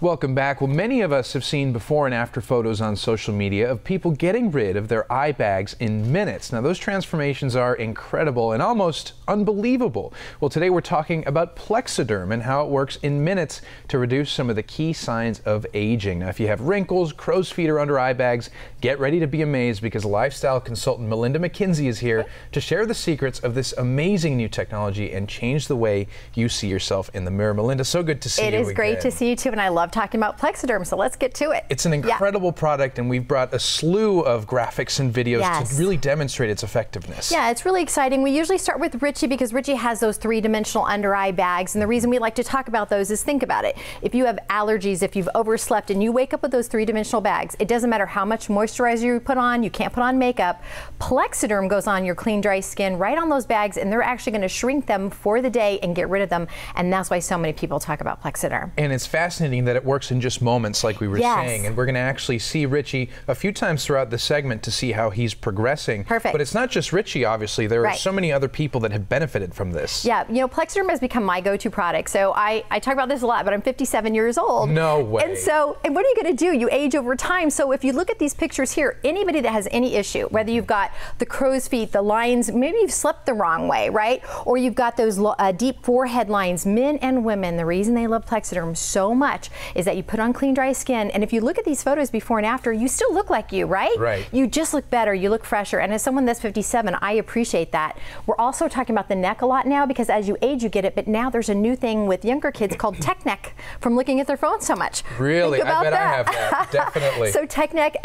Welcome back. Well, many of us have seen before and after photos on social media of people getting rid of their eye bags in minutes. Now, those transformations are incredible and almost unbelievable. Well, today we're talking about Plexaderm and how it works in minutes to reduce some of the key signs of aging. Now, if you have wrinkles, crow's feet, or under eye bags, get ready to be amazed because lifestyle consultant Melinda McKinsey is here to share the secrets of this amazing new technology and change the way you see yourself in the mirror. Melinda, so good to see you again. It is great to see you too, and I love talking about Plexaderm, so let's get to it. It's an incredible product, and we've brought a slew of graphics and videos to really demonstrate its effectiveness. Yeah, it's really exciting. We usually start with Richie because Richie has those three-dimensional under eye bags, and the reason we like to talk about those is think about it. If you have allergies, if you've overslept, and you wake up with those three-dimensional bags, it doesn't matter how much moisturizer you put on, you can't put on makeup. Plexaderm goes on your clean, dry skin right on those bags, and they're actually going to shrink them for the day and get rid of them, and that's why so many people talk about Plexaderm. And it's fascinating that it works in just moments, like we were saying, and we're going to actually see Richie a few times throughout the segment to see how he's progressing. Perfect. But it's not just Richie, obviously. There are so many other people that have benefited from this. Yeah, you know, Plexaderm has become my go-to product. So I talk about this a lot, but I'm 57 years old. No way. And so, and what are you going to do? You age over time. So if you look at these pictures here, anybody that has any issue, whether you've got the crow's feet, the lines, maybe you've slept the wrong way, right? Or you've got those deep forehead lines, men and women, the reason they love Plexaderm so much is that you put on clean, dry skin, and if you look at these photos before and after, you still look like you, right? Right. You just look better, you look fresher, and as someone that's 57, I appreciate that. We're also talking about the neck a lot now because as you age, you get it, but now there's a new thing with younger kids called tech neck from looking at their phones so much. Really? Think about I bet that. I have that, definitely. So tech neck,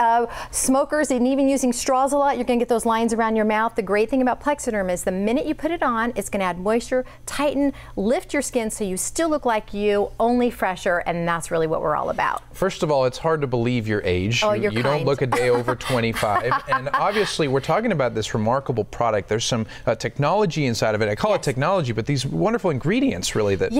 smokers, and even using straws a lot, you're gonna get those lines around your mouth. The great thing about Plexaderm is the minute you put it on, it's gonna add moisture, tighten, lift your skin so you still look like you, only fresher, and that's really what we're all about. First of all, it's hard to believe your age. Oh, you don't look a day over 25. And obviously, we're talking about this remarkable product. There's some technology inside of it. I call it technology, but these wonderful ingredients really that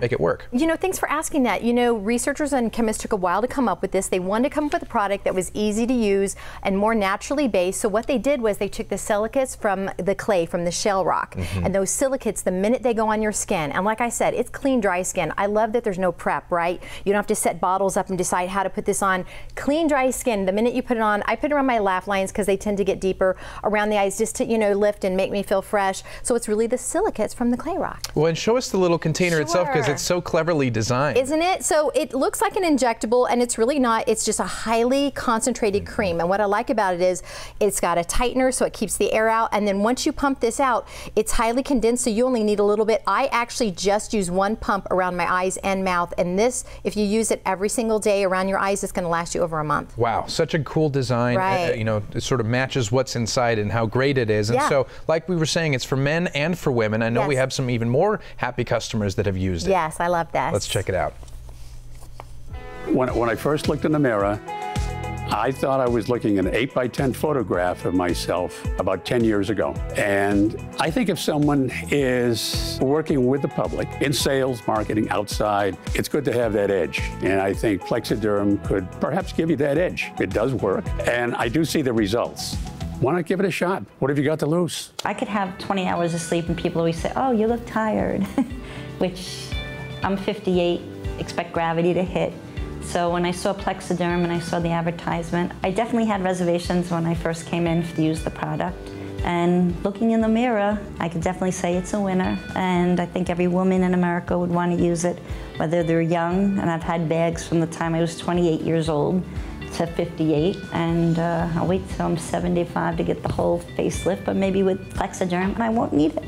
make it work. You know, thanks for asking that. You know, researchers and chemists took a while to come up with this. They wanted to come up with a product that was easy to use and more naturally based. So what they did was they took the silicates from the clay, from the shell rock, and those silicates, the minute they go on your skin, and like I said, it's clean, dry skin. I love that there's no prep, right? You don't have to set bottles up and decide how to put this on. Clean, dry skin, the minute you put it on, I put it around my laugh lines because they tend to get deeper, around the eyes just to, you know, lift and make me feel fresh. So it's really the silicates from the clay rock. Well, and show us the little container itself because it's so cleverly designed. Isn't it? So it looks like an injectable and it's really not. It's just a highly concentrated cream. And what I like about it is it's got a tightener so it keeps the air out. And then once you pump this out, it's highly condensed so you only need a little bit. I actually just use one pump around my eyes and mouth. And this, if you use it every single day around your eyes, it's going to last you over a month. Wow, such a cool design. You know, it sort of matches what's inside and how great it is. And so, like we were saying, it's for men and for women. I know we have some even more happy customers that have used it. Yes, I love that. Let's check it out. When I first looked in the mirror, I thought I was looking at an 8x10 photograph of myself about 10 years ago. And I think if someone is working with the public in sales, marketing, outside, it's good to have that edge. And I think Plexaderm could perhaps give you that edge. It does work. And I do see the results. Why not give it a shot? What have you got to lose? I could have 20 hours of sleep and people always say, oh, you look tired, which I'm 58, expect gravity to hit. So when I saw Plexaderm and I saw the advertisement, I definitely had reservations when I first came in to use the product. And looking in the mirror, I could definitely say it's a winner. And I think every woman in America would want to use it, whether they're young, and I've had bags from the time I was 28 years old to 58, and I'll wait till I'm 75 to get the whole facelift, but maybe with Plexaderm I won't need it.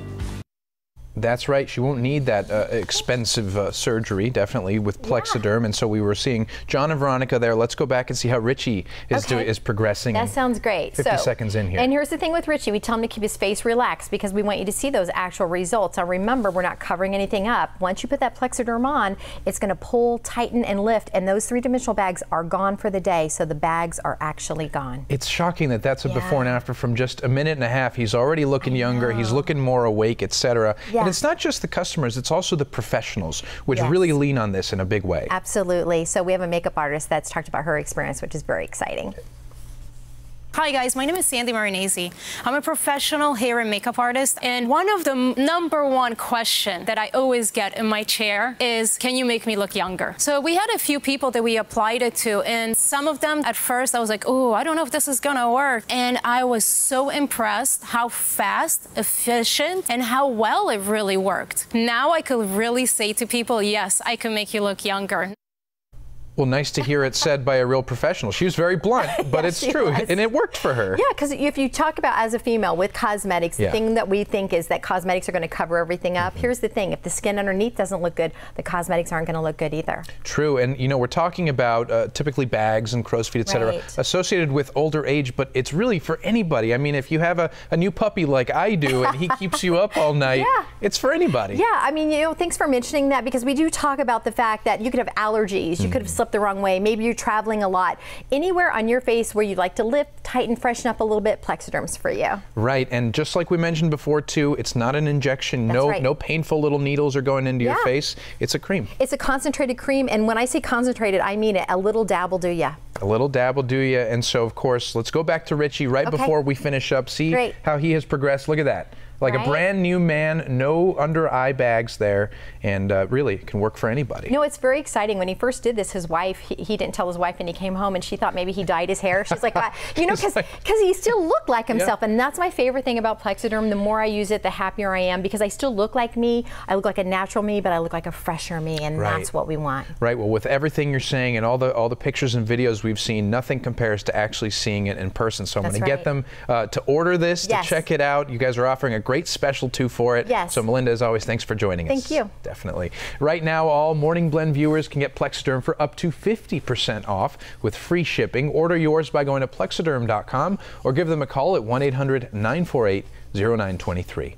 That's right. She won't need that expensive surgery, definitely, with Plexaderm. And so we were seeing John and Veronica there. Let's go back and see how Richie is progressing. That sounds great. 50 seconds in here. And here's the thing with Richie. We tell him to keep his face relaxed because we want you to see those actual results. Now remember, we're not covering anything up. Once you put that Plexaderm on, it's going to pull, tighten, and lift. And those three-dimensional bags are gone for the day. So the bags are actually gone. It's shocking that that's a before and after from just a minute and a half. He's already looking younger. He's looking more awake, etc. And it's not just the customers, it's also the professionals, which really lean on this in a big way. Absolutely. So we have a makeup artist that's talked about her experience, which is very exciting. Hi guys, my name is Sandy Marinese. I'm a professional hair and makeup artist, and one of the #1 question that I always get in my chair is, can you make me look younger? So we had a few people that we applied it to, and some of them at first I was like, oh, I don't know if this is gonna work. And I was so impressed how fast, efficient, and how well it really worked. Now I could really say to people, yes, I can make you look younger. Well, nice to hear it said by a real professional. She was very blunt, but Yes, it's true, and it worked for her. Yeah, because if you talk about as a female with cosmetics, the thing that we think is that cosmetics are going to cover everything up. Here's the thing, if the skin underneath doesn't look good, the cosmetics aren't going to look good either. True, and you know, we're talking about typically bags and crow's feet, etc., associated with older age, but it's really for anybody. I mean, if you have a new puppy like I do and he keeps you up all night, it's for anybody. Yeah, I mean, you know, thanks for mentioning that, because we do talk about the fact that you could have allergies, you could have slept the wrong way, maybe you're traveling a lot. Anywhere on your face where you'd like to lift, tighten, freshen up a little bit, Plexaderm's for you. Right, and just like we mentioned before too, it's not an injection. No painful little needles are going into your face. It's a cream. It's a concentrated cream, and when I say concentrated, I mean it. A little dab will do ya. A little dab will do ya. And so, of course, let's go back to Richie right before we finish up. See how he has progressed. Look at that. Like a brand new man, no under eye bags there, and really it can work for anybody. No, it's very exciting. When he first did this, his wife, he didn't tell his wife, and he came home and she thought maybe he dyed his hair. She's like, you know, because he still looked like himself, and that's my favorite thing about Plexaderm. The more I use it, the happier I am, because I still look like me. I look like a natural me, but I look like a fresher me, and that's what we want. Right. Well, with everything you're saying and all the pictures and videos we've seen, nothing compares to actually seeing it in person. So I'm going to get them to order this, to check it out. You guys are offering a great special too for it. So Melinda, as always, thanks for joining us. Thank you. Definitely. Right now, all Morning Blend viewers can get Plexaderm for up to 50% off with free shipping. Order yours by going to plexaderm.com or give them a call at 1-800-948-0923.